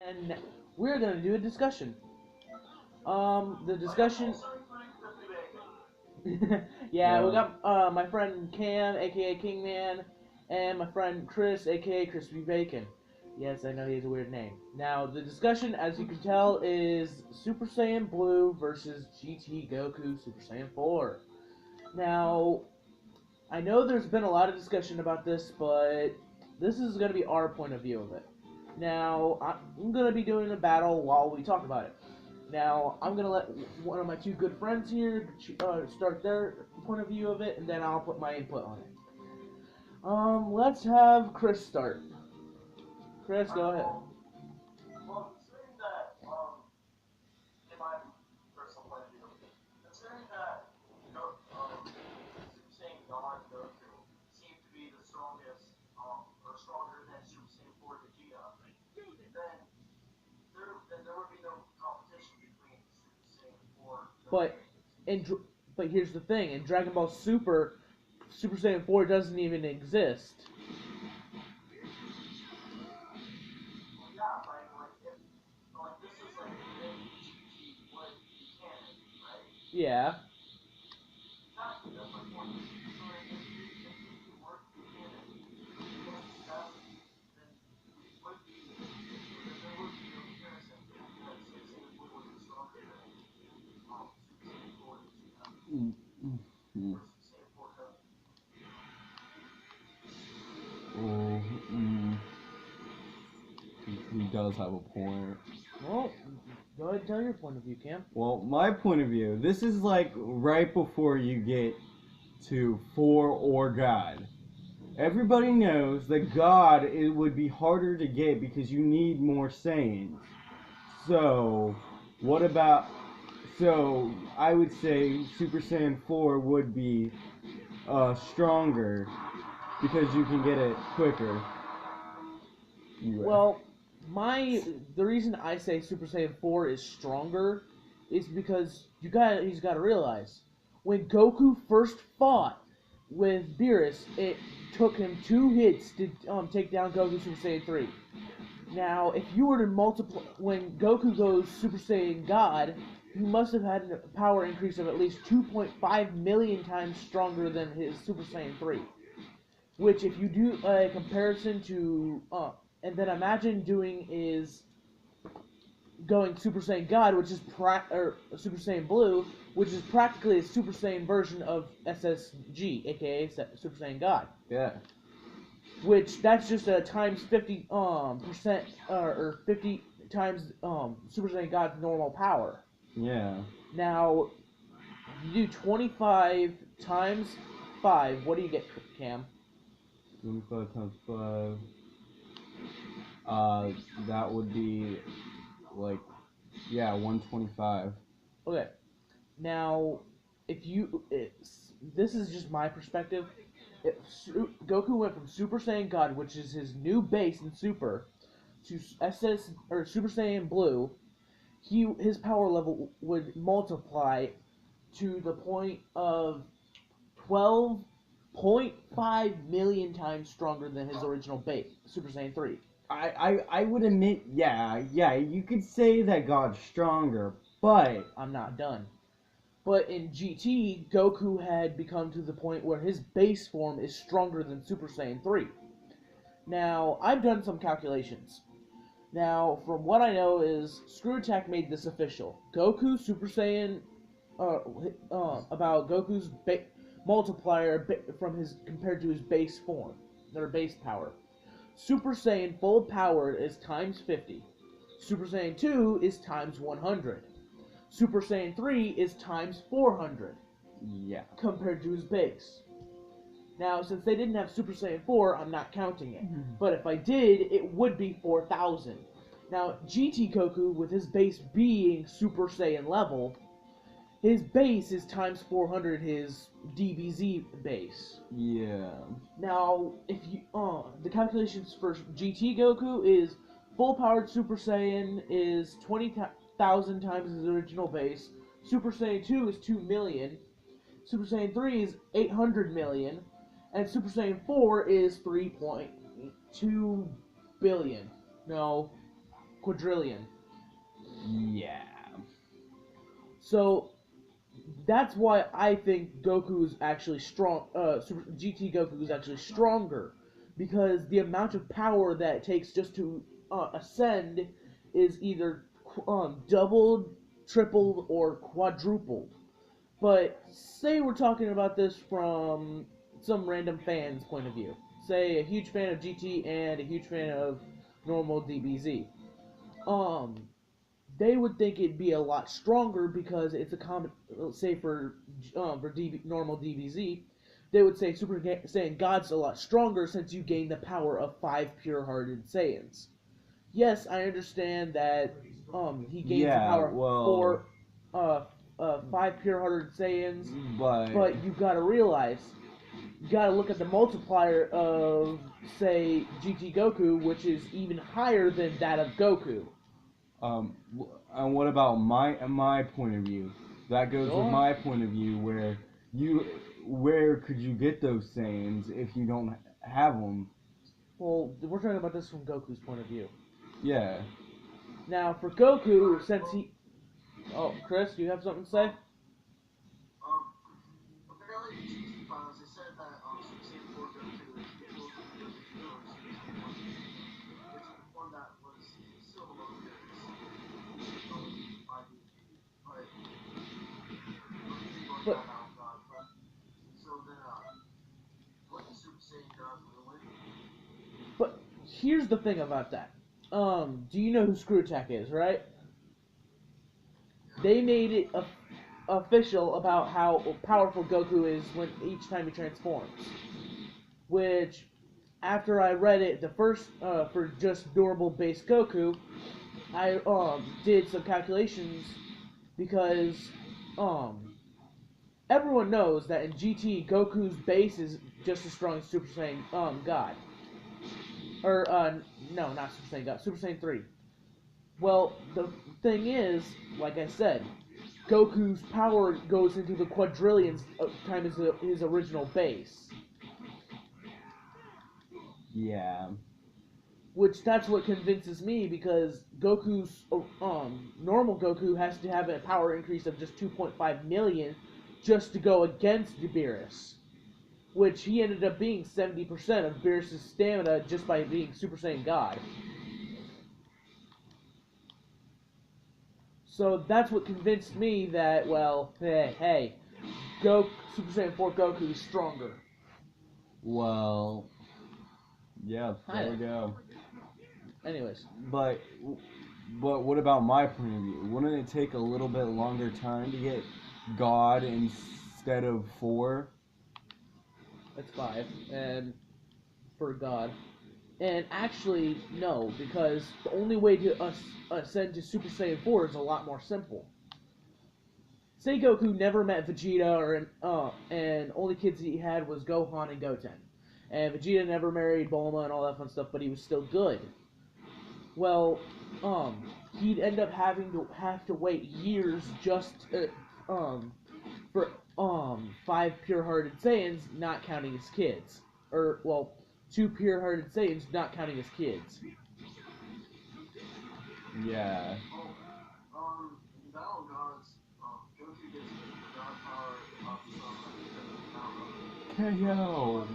and we're gonna do a discussion. The discussion. Yeah, we Yeah. got my friend Cam, aka Kingman, and my friend Chris, aka Crispy Bacon. Yes, I know he has a weird name. Now, the discussion, as you can tell, is Super Saiyan Blue versus GT Goku Super Saiyan 4. Now, I know there's been a lot of discussion about this, but this is going to be our point of view of it. Now, I'm going to be doing a battle while we talk about it. Now, I'm going to let one of my two good friends here start their point of view of it, and then I'll put my input on it. Let's have Chris start. Chris, go ahead. But in but here's the thing: in Dragon Ball Super, Super Saiyan 4 doesn't even exist. Yeah. Mm, mm, mm. Oh, mm. He does have a point. Well, go ahead and tell your point of view, Cam. Well, my point of view, this is like right before you get to four or God. Everybody knows that God it would be harder to get because you need more Saiyans. So, what about? So I would say Super Saiyan 4 would be stronger because you can get it quicker. Well, the reason I say Super Saiyan 4 is stronger is because he's got to realize when Goku first fought with Beerus, it took him 2 hits to take down Goku Super Saiyan 3. Now, if you were to multiply when Goku goes Super Saiyan God, he must have had a power increase of at least 2.5 million times stronger than his Super Saiyan 3. Which, if you do a comparison to, and then imagine doing is going Super Saiyan God, which is or Super Saiyan Blue, which is practically a Super Saiyan version of SSG, aka Super Saiyan God. Yeah. Which that's just a times 50 percent or 50 times Super Saiyan God's normal power. Yeah. Now, you do 25 times 5. What do you get, Cam? 25 times 5. That would be like, yeah, 125. Okay. Now, this is just my perspective. If Goku went from Super Saiyan God, which is his new base in Super, to SS or Super Saiyan Blue, his power level would multiply to the point of 12.5 million times stronger than his original base, Super Saiyan 3. I would admit, yeah, you could say that God's stronger, but I'm not done. But in GT, Goku had become to the point where his base form is stronger than Super Saiyan 3. Now, I've done some calculations. Now, from what I know is Screw Attack made this official. Goku Super Saiyan about Goku's multiplier from his compared to his base form, their base power. Super Saiyan full power is times 50. Super Saiyan 2 is times 100. Super Saiyan 3 is times 400 yeah. compared to his base. Now, since they didn't have Super Saiyan 4, I'm not counting it. But if I did, it would be 4,000. Now, GT Goku, with his base being Super Saiyan level, his base is times 400 his DBZ base. Yeah. Now, if you the calculations for GT Goku is full powered Super Saiyan is 20,000 times his original base. Super Saiyan 2 is 2 million. Super Saiyan 3 is 800 million. And Super Saiyan 4 is 3.2 billion. No, quadrillion. Yeah. So that's why I think Goku is actually strong. GT Goku is actually stronger because the amount of power that it takes just to ascend is either doubled, tripled, or quadrupled. But say we're talking about this from some random fan's point of view. Say a huge fan of GT and a huge fan of normal DBZ. Um, they would think it'd be a lot stronger because it's a common. Say for normal DBZ, they would say Super Saiyan God's a lot stronger since you gain the power of 5 pure-hearted Saiyans. Yes, I understand that he gains the Yeah, power of well, 5 pure-hearted Saiyans, but but you gotta realize you gotta look at the multiplier of say GT Goku, which is even higher than that of Goku. and what about my point of view? That goes Go with on. my point of view, where could you get those Saiyans if you don't have them? Well, we're talking about this from Goku's point of view. Yeah. Now, for Goku, since he... Oh, Chris, do you have something to say? But, but here's the thing about that. Do you know who Screw Attack is, right? They made it official about how powerful Goku is when each time he transforms. Which, after I read it, the first for just normal base Goku, I did some calculations because everyone knows that in GT Goku's base is just as strong as Super Saiyan God. Or no, not Super Saiyan God, Super Saiyan 3. Well, the thing is, like I said, Goku's power goes into the quadrillions of times his original base. Yeah. Which that's what convinces me because Goku's normal Goku has to have a power increase of just 2.5 million just to go against Beerus, which he ended up being 70% of Beerus' stamina just by being Super Saiyan God. So that's what convinced me that, well, hey, Super Saiyan 4 Goku is stronger. Well, yeah, there we go. Anyways, But what about my point of view? Wouldn't it take a little bit longer time to get God instead of 4? that's 5, and for God. And actually, no, because the only way to ascend to Super Saiyan 4 is a lot more simple. Say Goku never met Vegeta, and only kids he had was Gohan and Goten. And Vegeta never married Bulma and all that fun stuff, but he was still good. Well, he'd end up have to wait years just for 5 pure-hearted Saiyans, not counting his kids, or well, 2 pure-hearted Saiyans, not counting his kids. Yeah. KO.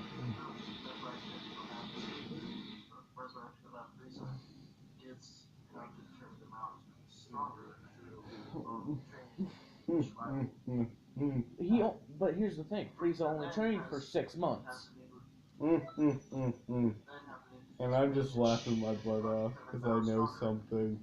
He, but here's the thing: Frieza only trained for 6 months. And I'm just laughing my butt off because I know something.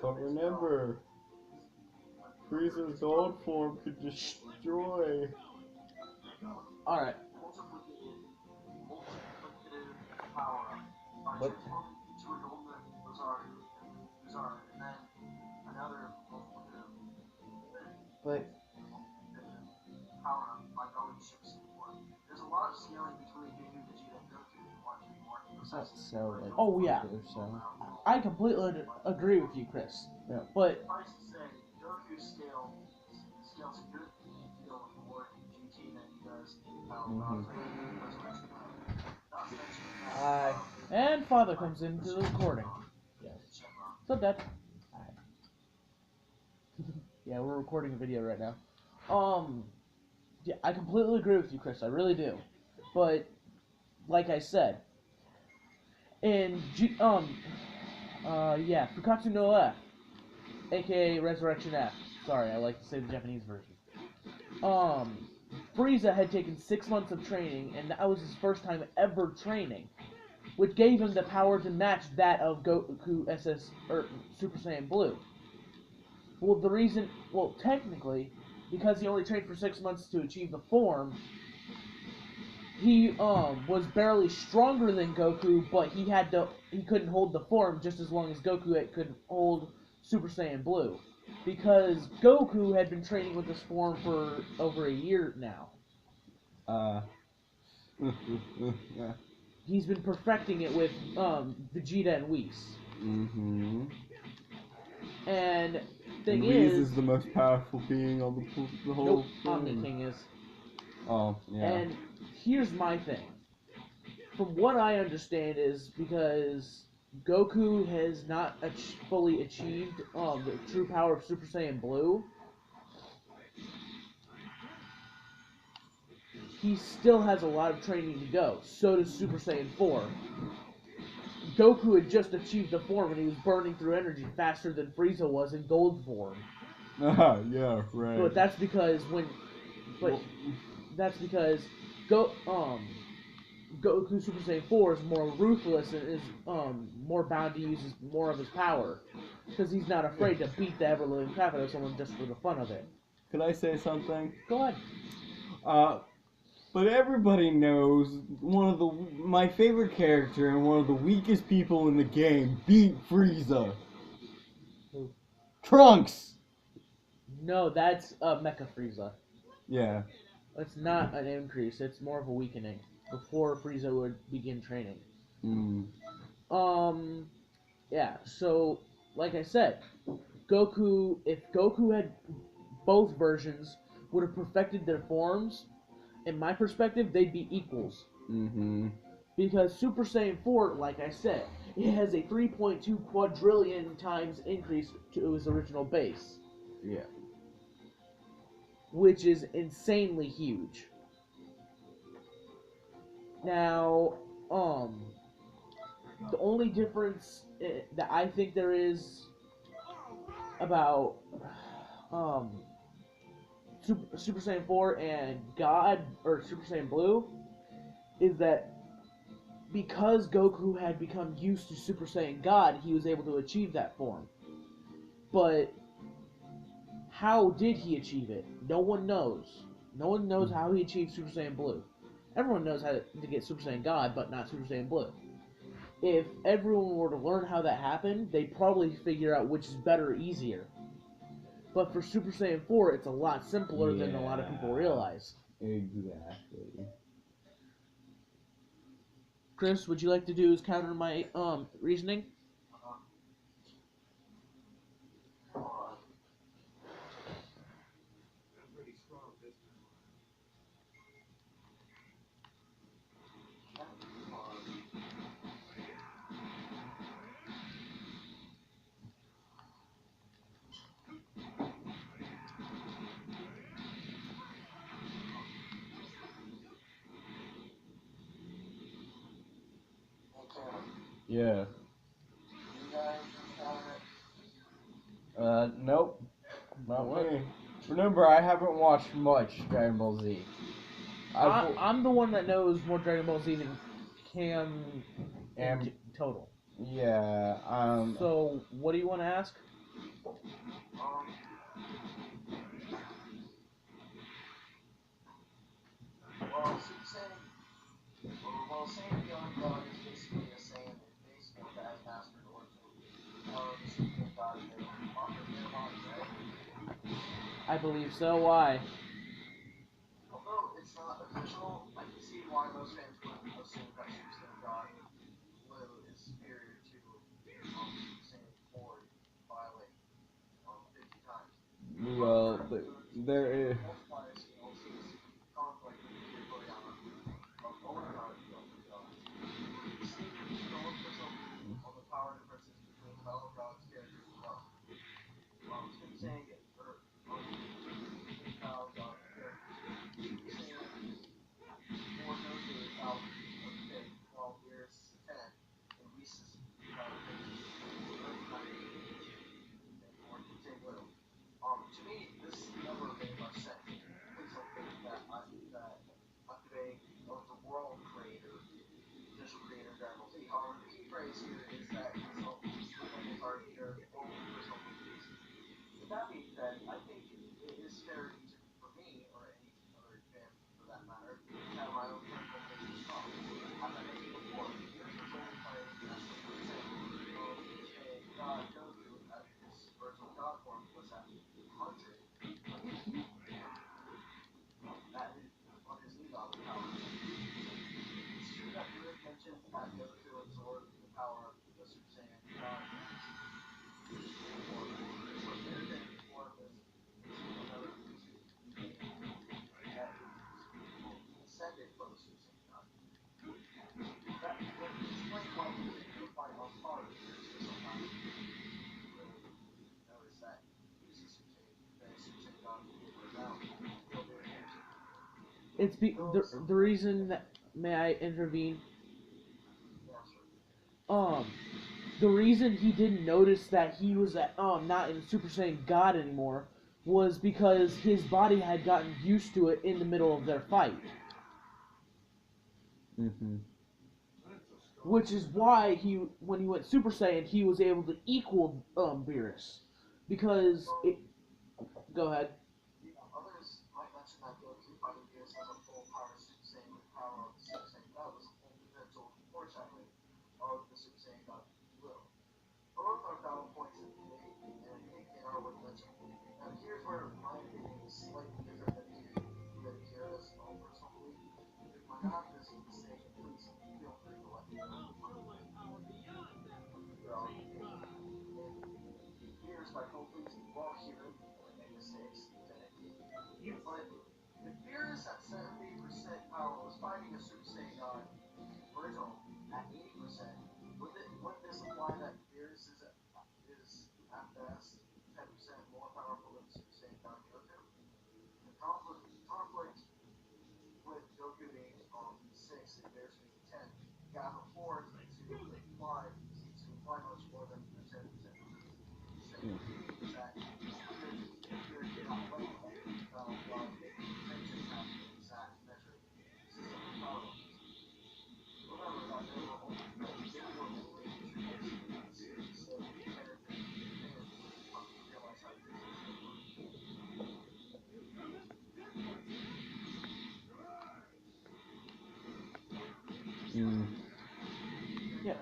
But remember, Frieza's gold form could destroy. All right, But but is that so like? oh yeah, So I completely agree with you, Chris. yeah. But Mhm. Hi. And father comes into the recording. Yes. What's up, Dad? Hi. Yeah, we're recording a video right now. Yeah, I completely agree with you, Chris. I really do. But like I said, yeah, Fukatsu no F, aka Resurrection F. Sorry, I like to say the Japanese version. Frieza had taken 6 months of training, and that was his first time ever training, which gave him the power to match that of Goku SS or Super Saiyan Blue. Well, technically, because he only trained for 6 months to achieve the form, he was barely stronger than Goku, but he couldn't hold the form just as long as Goku could hold Super Saiyan Blue, because Goku had been training with this form for over a year now. Yeah. He's been perfecting it with Vegeta and Whis. Mhm. And And thing Whis is, is the most powerful being on the whole nope, Omni thing. King is. Oh, yeah. And here's my thing. From what I understand is because Goku has not fully achieved the true power of Super Saiyan Blue, he still has a lot of training to go. So does Super Saiyan 4. Goku had just achieved the form and he was burning through energy faster than Frieza was in Gold form. Yeah, right. But that's because Goku Super Saiyan 4 is more ruthless and is more bound to use more of his power, because he's not afraid to beat the ever living crap out of someone just for the fun of it. Could I say something? Go ahead. But everybody knows my favorite character and one of the weakest people in the game beat Frieza. Who? Trunks. No, that's Mecha Frieza. Yeah. It's not an increase. It's more of a weakening before Frieza would begin training. Mm. Yeah. So, like I said, if Goku had both versions, would have perfected their forms. In my perspective, they'd be equals. Mhm. Because Super Saiyan 4, like I said, it has a 3.2 quadrillion times increase to his original base. Yeah. Which is insanely huge. Now, the only difference that I think there is about Super Saiyan 4 and God, or Super Saiyan Blue, is that because Goku had become used to Super Saiyan God, he was able to achieve that form. But how did he achieve it? No one knows. No one knows how he achieved Super Saiyan Blue. Everyone knows how to get Super Saiyan God, but not Super Saiyan Blue. If everyone were to learn how that happened, they'd probably figure out which is better or easier. But for Super Saiyan 4, it's a lot simpler than a lot of people realize. Exactly. Chris, would you like to do is counter my reasoning? Yeah. Nope. Not What? me. Remember, I haven't watched much Dragon Ball Z. I'm the one that knows more Dragon Ball Z than Cam in total. Yeah. So, what do you want to ask? I believe so. Why? Well, there is. The reason that, may I intervene? Um, the reason he didn't notice that he was not in Super Saiyan God anymore was because his body had gotten used to it in the middle of their fight. Mm-hmm. Which is why when he went Super Saiyan, he was able to equal Beerus, because it. Go ahead. Mm. Yeah.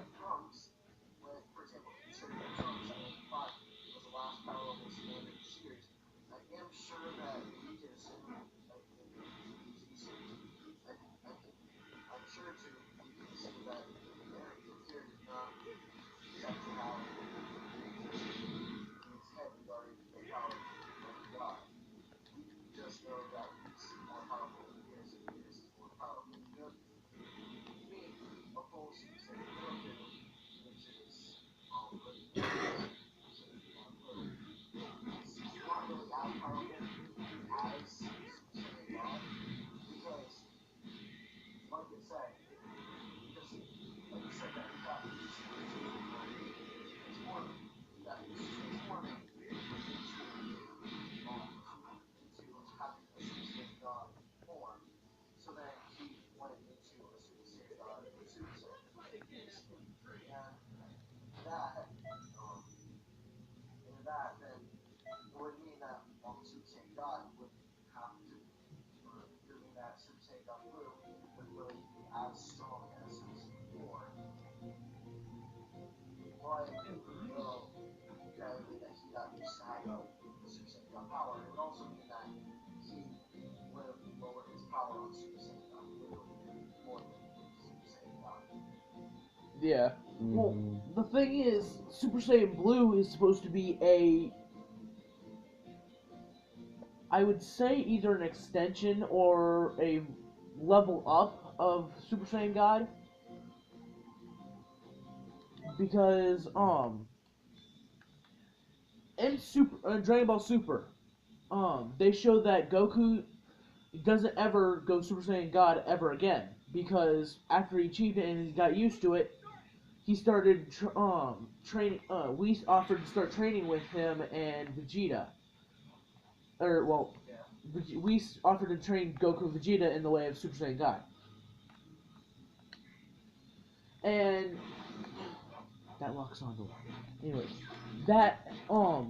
Yeah. Well, Mm-hmm. the thing is, Super Saiyan Blue is supposed to be I would say either an extension or a level up of Super Saiyan God, because in Dragon Ball Super, they show that Goku doesn't ever go Super Saiyan God ever again, because after he achieved it and he got used to it, he started training. We offered to start training with him and Vegeta, or well, we offered to train Goku and Vegeta in the way of Super Saiyan God, and that locks on the door. Anyways, that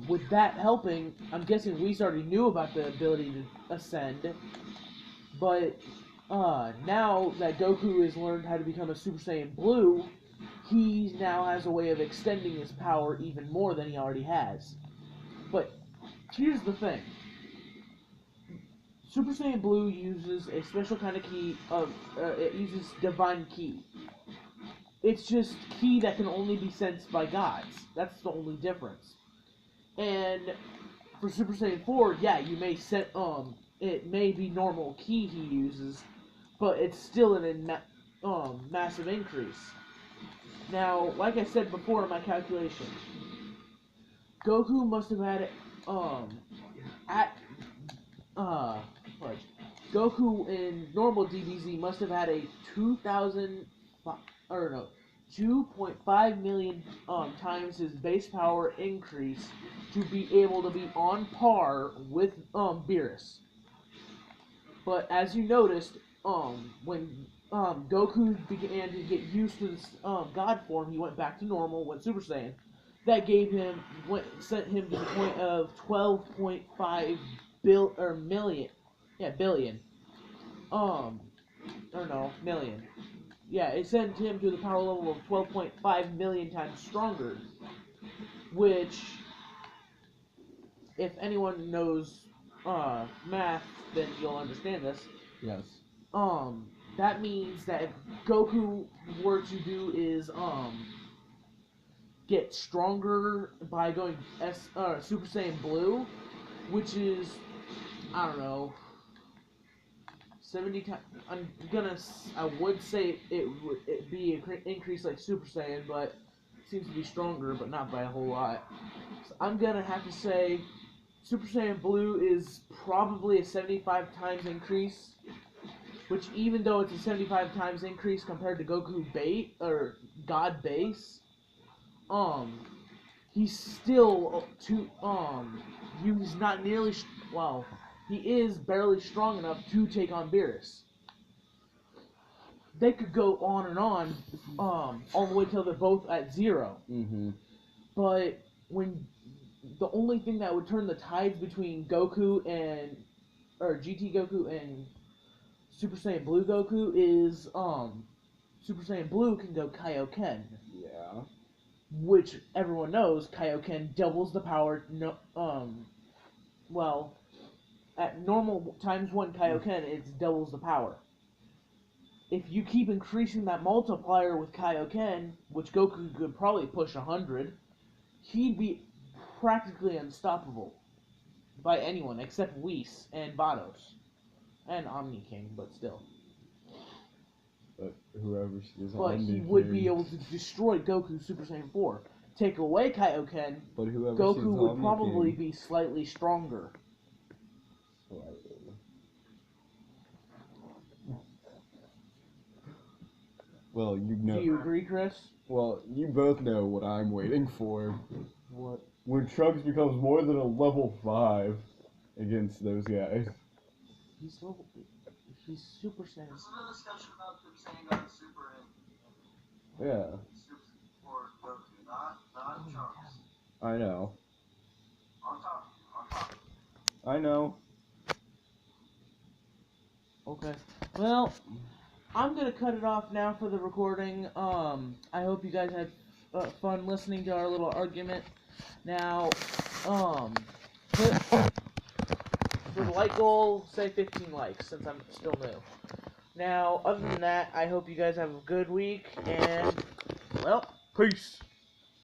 with that helping, I'm guessing Whis already knew about the ability to ascend, but now that Goku has learned how to become a Super Saiyan Blue, he now has a way of extending his power even more than he already has. But here's the thing. Super Saiyan Blue uses a special kind of key of it uses Divine Key. It's just ki that can only be sensed by gods. That's the only difference. And for Super Saiyan 4, yeah, you may set it may be normal ki he uses, but it's still massive increase. Now, like I said before in my calculation, Goku must have had at fudge. Goku in normal DBZ must have had a 2.5 million times his base power increase to be able to be on par with Beerus. But as you noticed, when Goku began to get used to this God form, he went back to normal, went Super Saiyan. That sent him to the point of 12.5 million. Yeah, billion. Or no, million. Yeah, it sent him to the power level of 12.5 million times stronger. Which, if anyone knows math, then you'll understand this. Yes. That means that if Goku were to do is get stronger by going Super Saiyan Blue, which is, I don't know, 70 times. I would say it would be an increase like Super Saiyan, but it seems to be stronger, but not by a whole lot. So I'm gonna have to say Super Saiyan Blue is probably a 75 times increase, which even though it's a 75 times increase compared to Goku Bait or God Base, he's still he's not nearly he is barely strong enough to take on Beerus. They could go on and on, all the way till they're both at 0. Mm-hmm. But when the only thing that would turn the tides between GT Goku and Super Saiyan Blue Goku is Super Saiyan Blue can go Kaioken. Yeah. Which everyone knows Kaioken doubles the power. At normal times 1 Kaioken, it doubles the power. If you keep increasing that multiplier with Kaioken, which Goku could probably push 100, he'd be practically unstoppable by anyone except Whis and Vados. And Omni King, but still. But whoever is But Omni he would King. be able to destroy Goku Super Saiyan 4. Take away Kaioken, But whoever Goku would Omni probably King. be slightly stronger. Slightly. Well, you know. Do you agree, Chris? Well, you both know what I'm waiting for. What? When Trunks becomes more than a level 5 against those guys. He's Super Saiyan. There's no discussion about them saying I'm Super and Yeah. or Goku, not Trunks. I know. On top. I know. Okay. Well, I'm gonna cut it off now for the recording. I hope you guys had fun listening to our little argument. Now, for the like goal, say 15 likes since I'm still new. Now, other than that, I hope you guys have a good week and, well, peace.